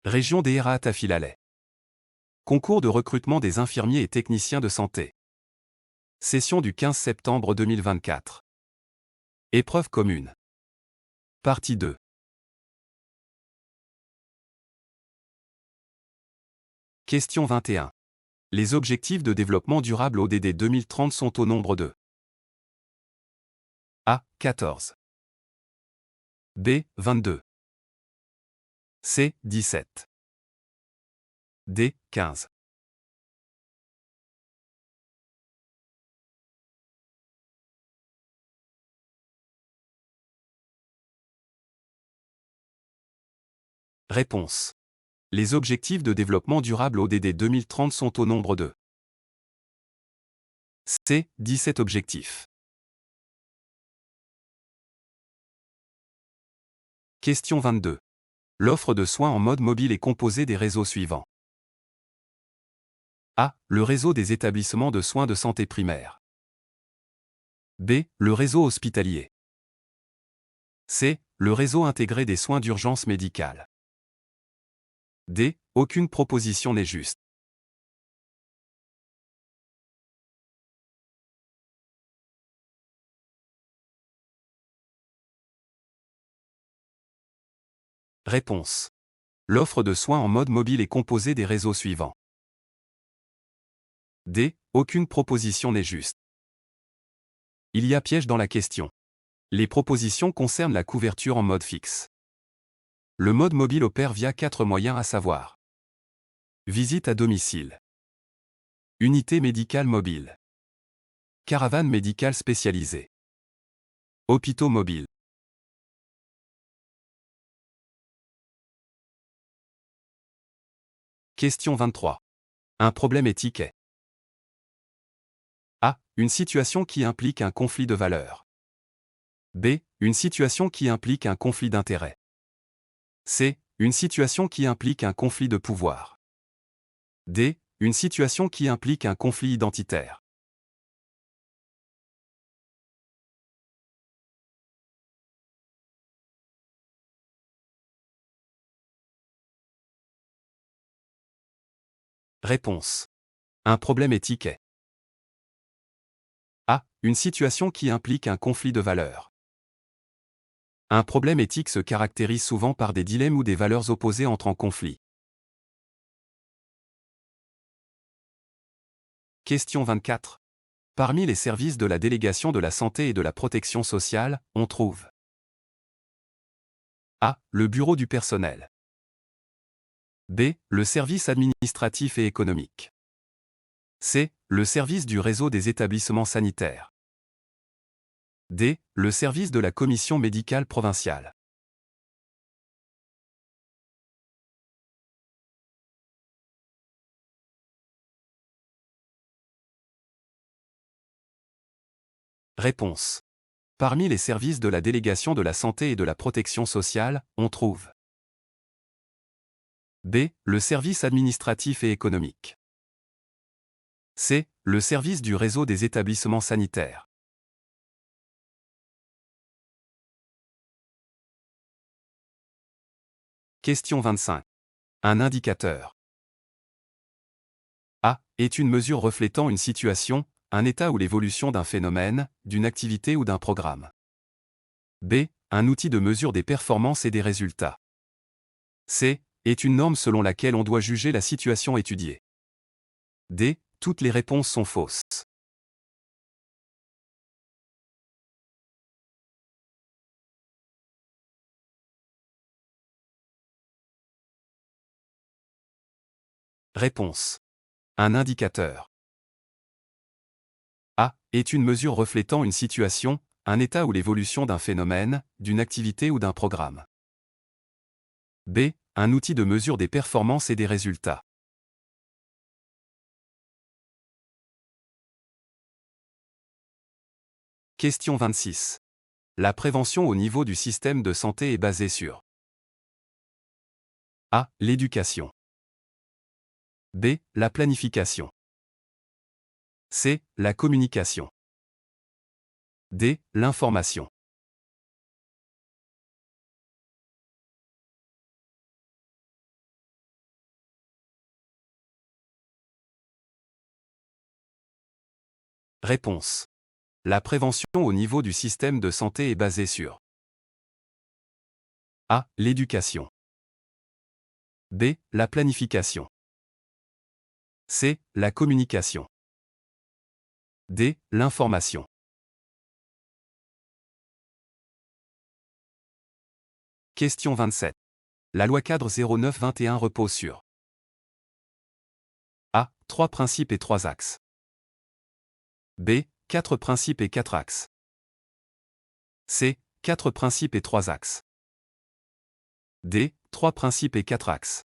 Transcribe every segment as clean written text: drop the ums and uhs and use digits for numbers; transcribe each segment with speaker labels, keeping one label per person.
Speaker 1: Région Déhéra Tafilaleh. Concours de recrutement des infirmiers et techniciens de santé. Session du 15 septembre 2024. Épreuve commune. Partie 2. Question 21. Les objectifs de développement durable ODD 2030 sont au nombre de A. 14. B. 22. C. 17. D. 15. Réponse. Les objectifs de développement durable ODD 2030 sont au nombre de C. 17 objectifs. Question 22. L'offre de soins en mode mobile est composée des réseaux suivants. A. Le réseau des établissements de soins de santé primaire. B. Le réseau hospitalier. C. Le réseau intégré des soins d'urgence médicale. D. Aucune proposition n'est juste. Réponse. L'offre de soins en mode mobile est composée des réseaux suivants. D. Aucune proposition n'est juste. Il y a piège dans la question. Les propositions concernent la couverture en mode fixe. Le mode mobile opère via 4 moyens à savoir. Visite à domicile. Unité médicale mobile. Caravane médicale spécialisée. Hôpitaux mobiles. Question 23. Un problème éthique est A. Une situation qui implique un conflit de valeurs. B. Une situation qui implique un conflit d'intérêts. C. Une situation qui implique un conflit de pouvoir. D. Une situation qui implique un conflit identitaire. Réponse. Un problème éthique est A. Une situation qui implique un conflit de valeurs. Un problème éthique se caractérise souvent par des dilemmes ou des valeurs opposées entrent en conflit. Question 24. Parmi les services de la délégation de la santé et de la protection sociale, on trouve A. Le bureau du personnel. B. Le service administratif et économique. C. Le service du réseau des établissements sanitaires. D. Le service de la commission médicale provinciale. Réponse. Parmi les services de la délégation de la santé et de la protection sociale, on trouve B. Le service administratif et économique. C. Le service du réseau des établissements sanitaires. Question 25. Un indicateur. A. Est une mesure reflétant une situation, un état ou l'évolution d'un phénomène, d'une activité ou d'un programme. B. Un outil de mesure des performances et des résultats. C. Est une norme selon laquelle on doit juger la situation étudiée. D. Toutes les réponses sont fausses. Réponse. Un indicateur. A. Est une mesure reflétant une situation, un état ou l'évolution d'un phénomène, d'une activité ou d'un programme. B. Un outil de mesure des performances et des résultats. Question 26. La prévention au niveau du système de santé est basée sur A. L'éducation. B. La planification. C. La communication. D. L'information. Réponse. La prévention au niveau du système de santé est basée sur A. L'éducation. B. La planification. C. La communication. D. L'information. Question 27. La loi cadre 09-21 repose sur A. 3 principes et 3 axes. B. 4 principes et 4 axes. C. 4 principes et 3 axes. D. 3 principes et 4 axes.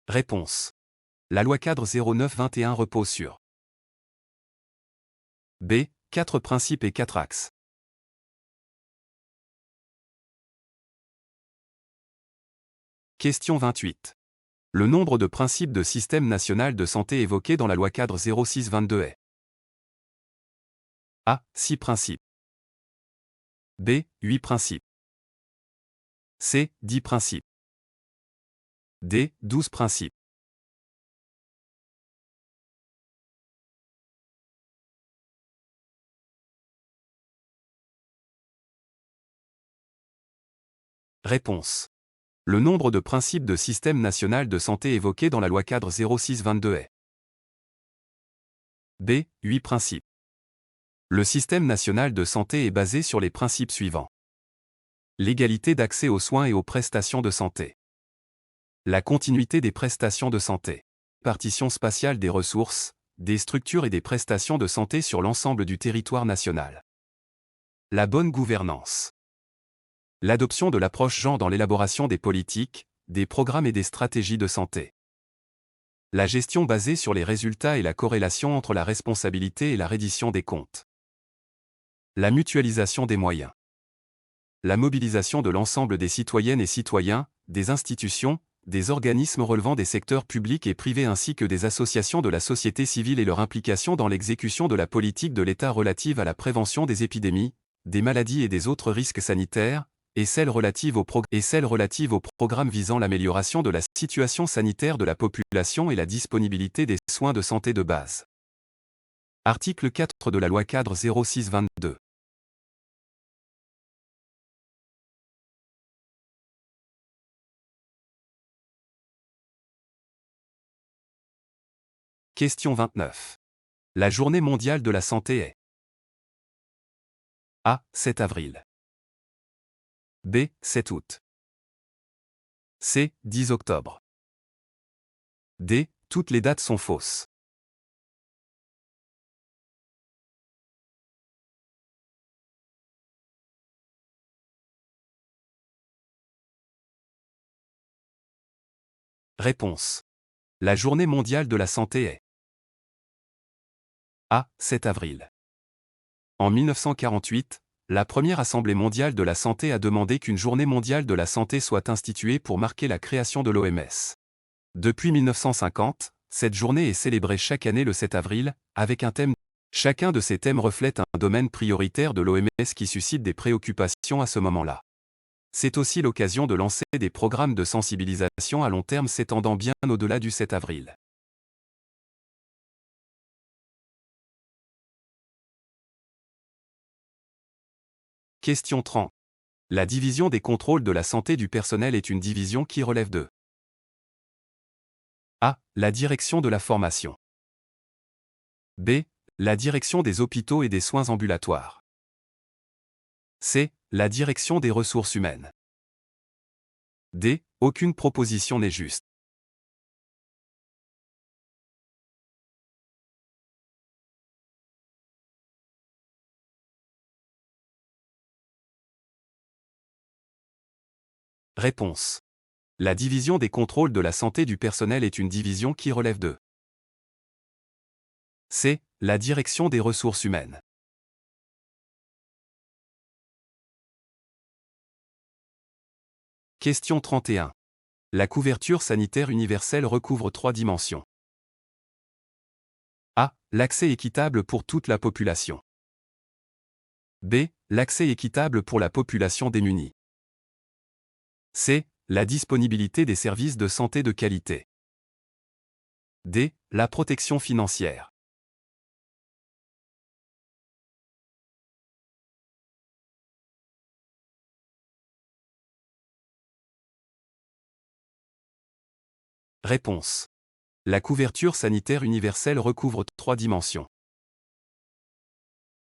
Speaker 1: Réponse. La loi cadre 09-21 repose sur B. 4 principes et 4 axes. Question 28. Le nombre de principes de système national de santé évoqués dans la loi cadre 06-22 est A. 6 principes. B. 8 principes. C. 10 principes. D. 12 principes. Réponse. Le nombre de principes de système national de santé évoqués dans la loi cadre 06-22 est B. 8 principes. Le système national de santé est basé sur les principes suivants. L'égalité d'accès aux soins et aux prestations de santé. La continuité des prestations de santé. Partition spatiale des ressources, des structures et des prestations de santé sur l'ensemble du territoire national. La bonne gouvernance. L'adoption de l'approche genre dans l'élaboration des politiques, des programmes et des stratégies de santé. La gestion basée sur les résultats et la corrélation entre la responsabilité et la reddition des comptes. La mutualisation des moyens. La mobilisation de l'ensemble des citoyennes et citoyens, des institutions, des organismes relevant des secteurs publics et privés ainsi que des associations de la société civile et leur implication dans l'exécution de la politique de l'État relative à la prévention des épidémies, des maladies et des autres risques sanitaires, et celles relatives au programme visant l'amélioration de la situation sanitaire de la population et la disponibilité des soins de santé de base. Article 4 de la loi cadre 06-22. Question 29. La journée mondiale de la santé est A. 7 avril. B. 7 août. C. 10 octobre. D. Toutes les dates sont fausses. Réponse. La journée mondiale de la santé est A. 7 avril. En 1948, la première Assemblée mondiale de la santé a demandé qu'une journée mondiale de la santé soit instituée pour marquer la création de l'OMS. Depuis 1950, cette journée est célébrée chaque année le 7 avril, avec un thème. Chacun de ces thèmes reflète un domaine prioritaire de l'OMS qui suscite des préoccupations à ce moment-là. C'est aussi l'occasion de lancer des programmes de sensibilisation à long terme s'étendant bien au-delà du 7 avril. Question 30. La division des contrôles de la santé du personnel est une division qui relève de A. La direction de la formation. B. La direction des hôpitaux et des soins ambulatoires. C. La direction des ressources humaines. D. Aucune proposition n'est juste. Réponse. La division des contrôles de la santé du personnel est une division qui relève de C. La direction des ressources humaines. Question 31. La couverture sanitaire universelle recouvre 3 dimensions. A. L'accès équitable pour toute la population. B. L'accès équitable pour la population démunie. C. La disponibilité des services de santé de qualité. D. La protection financière. Réponse. La couverture sanitaire universelle recouvre 3 dimensions.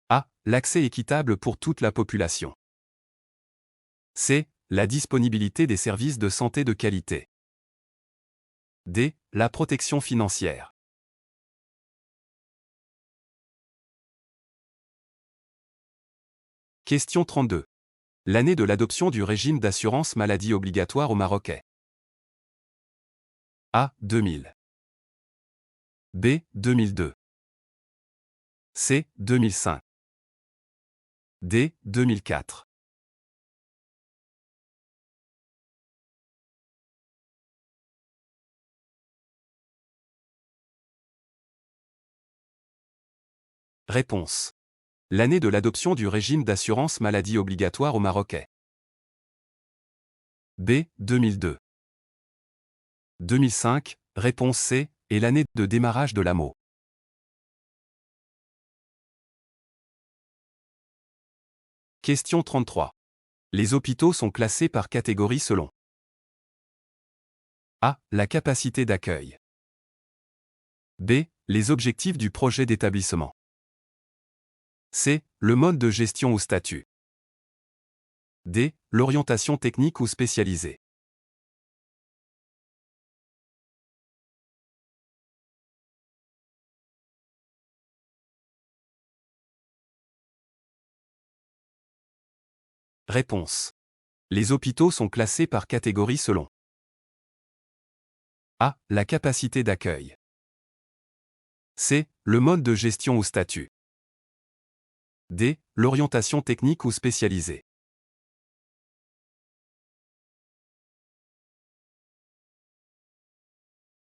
Speaker 1: A. L'accès équitable pour toute la population. C. La disponibilité des services de santé de qualité. D. La protection financière. Question 32. L'année de l'adoption du régime d'assurance maladie obligatoire au Maroc est A. 2000. B. 2002. C. 2005. D. 2004. Réponse. L'année de l'adoption du régime d'assurance maladie obligatoire au Maroc est B. 2002. 2005, réponse C, est l'année de démarrage de l'AMO. Question 33. Les hôpitaux sont classés par catégorie selon A. La capacité d'accueil. B. Les objectifs du projet d'établissement. C. Le mode de gestion ou statut. D. L'orientation technique ou spécialisée. Réponse. Les hôpitaux sont classés par catégorie selon A. La capacité d'accueil. C. Le mode de gestion ou statut. D. L'orientation technique ou spécialisée.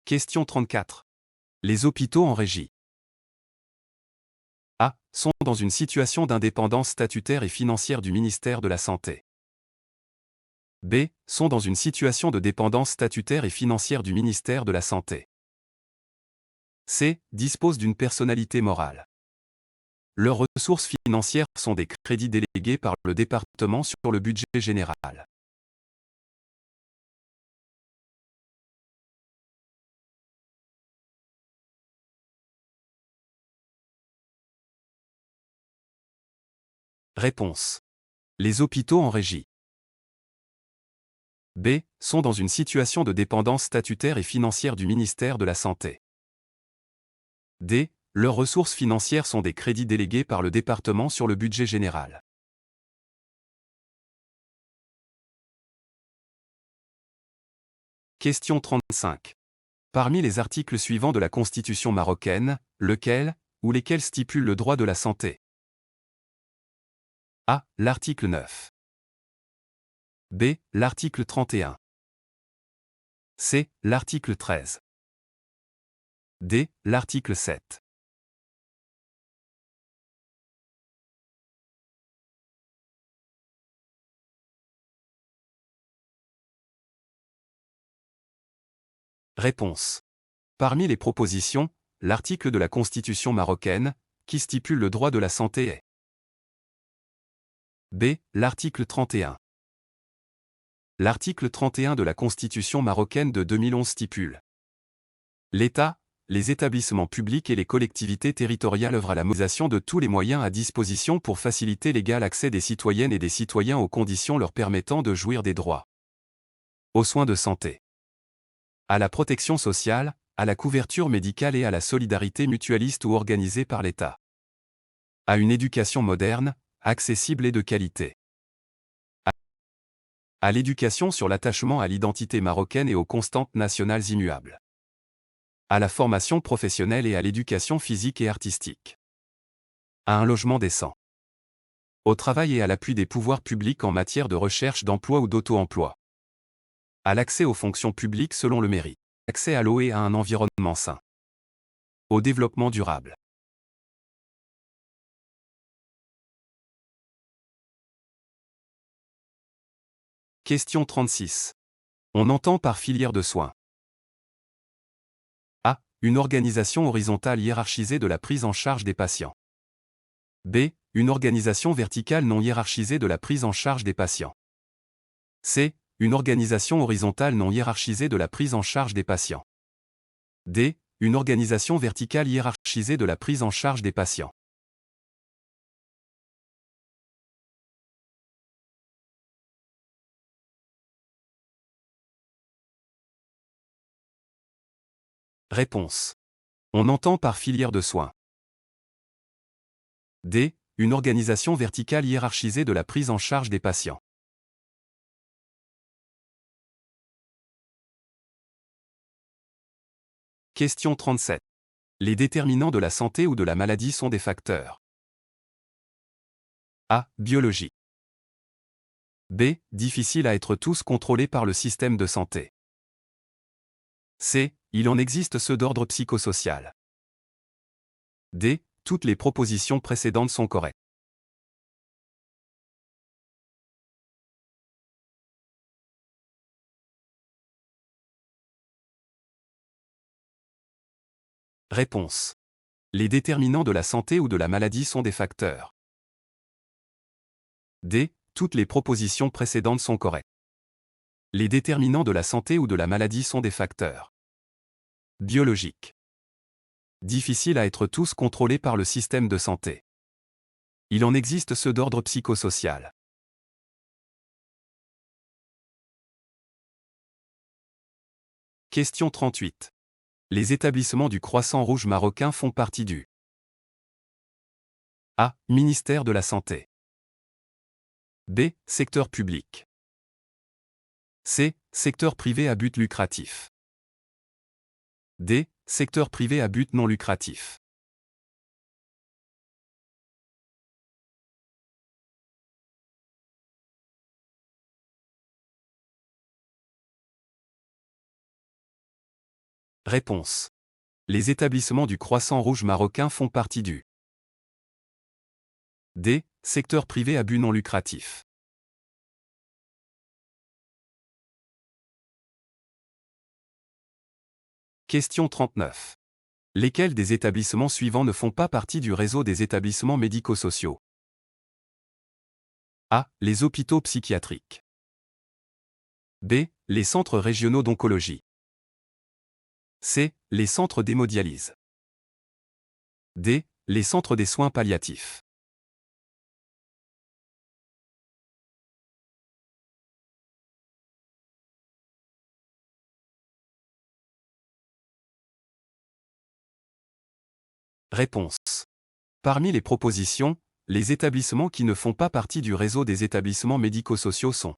Speaker 1: Question 34. Les hôpitaux en régie. A. Sont dans une situation d'indépendance statutaire et financière du ministère de la Santé. B. Sont dans une situation de dépendance statutaire et financière du ministère de la Santé. C. Disposent d'une personnalité morale. Leurs ressources financières sont des crédits délégués par le département sur le budget général. Réponse. Les hôpitaux en régie. B. Sont dans une situation de dépendance statutaire et financière du ministère de la Santé. D. Leurs ressources financières sont des crédits délégués par le département sur le budget général. Question 35. Parmi les articles suivants de la Constitution marocaine, lequel ou lesquels stipulent le droit de la santé? A. L'article 9. B. L'article 31. C. L'article 13. D. L'article 7. Réponse. Parmi les propositions, l'article de la Constitution marocaine, qui stipule le droit de la santé est B. L'article 31. L'article 31 de la Constitution marocaine de 2011 stipule l'État, les établissements publics et les collectivités territoriales œuvrent à la mobilisation de tous les moyens à disposition pour faciliter l'égal accès des citoyennes et des citoyens aux conditions leur permettant de jouir des droits aux soins de santé, à la protection sociale, à la couverture médicale et à la solidarité mutualiste ou organisée par l'État, à une éducation moderne, accessible et de qualité, à l'éducation sur l'attachement à l'identité marocaine et aux constantes nationales immuables, à la formation professionnelle et à l'éducation physique et artistique, à un logement décent, au travail et à l'appui des pouvoirs publics en matière de recherche d'emploi ou d'auto-emploi, à l'accès aux fonctions publiques selon le mérite, accès à l'eau et à un environnement sain, au développement durable. Question 36. On entend par filière de soins. A. Une organisation horizontale hiérarchisée de la prise en charge des patients. B. Une organisation verticale non hiérarchisée de la prise en charge des patients. C. Une organisation horizontale non hiérarchisée de la prise en charge des patients. D. Une organisation verticale hiérarchisée de la prise en charge des patients. Réponse. On entend par filière de soins. D. Une organisation verticale hiérarchisée de la prise en charge des patients. Question 37. Les déterminants de la santé ou de la maladie sont des facteurs. A. Biologie. B. Difficile à être tous contrôlés par le système de santé. C. Il en existe ceux d'ordre psychosocial. D. Toutes les propositions précédentes sont correctes. Réponse. Les déterminants de la santé ou de la maladie sont des facteurs. D. Toutes les propositions précédentes sont correctes. Les déterminants de la santé ou de la maladie sont des facteurs biologiques. Difficile à être tous contrôlés par le système de santé. Il en existe ceux d'ordre psychosocial. Question 38. Les établissements du Croissant Rouge marocain font partie du A. Ministère de la Santé. B. Secteur public. C. Secteur privé à but lucratif. D. Secteur privé à but non lucratif. Réponse. Les établissements du Croissant Rouge marocain font partie du D. Secteur privé à but non lucratif. Question 39. Lesquels des établissements suivants ne font pas partie du réseau des établissements médico-sociaux? A. Les hôpitaux psychiatriques. B. Les centres régionaux d'oncologie. C. Les centres d'hémodialyse. D. Les centres des soins palliatifs. Réponse. Parmi les propositions, les établissements qui ne font pas partie du réseau des établissements médico-sociaux sont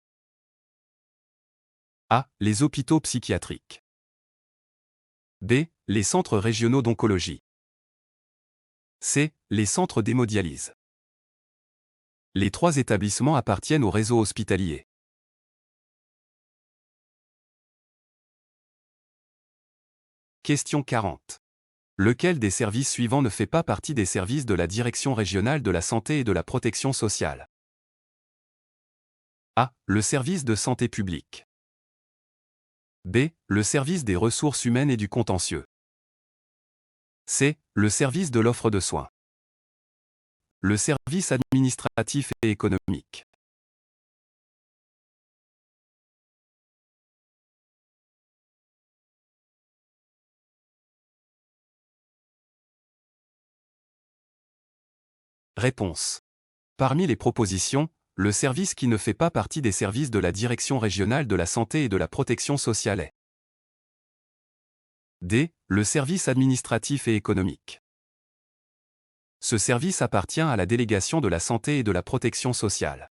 Speaker 1: A. Les hôpitaux psychiatriques. B. Les centres régionaux d'oncologie. C. Les centres d'hémodialyse. Les trois établissements appartiennent au réseau hospitalier. Question 40. Lequel des services suivants ne fait pas partie des services de la Direction régionale de la santé et de la protection sociale? A. Le service de santé publique. B. Le service des ressources humaines et du contentieux. C. Le service de l'offre de soins. Le service administratif et économique. Réponse. Parmi les propositions, le service qui ne fait pas partie des services de la Direction régionale de la santé et de la protection sociale est D. Le service administratif et économique. Ce service appartient à la délégation de la santé et de la protection sociale.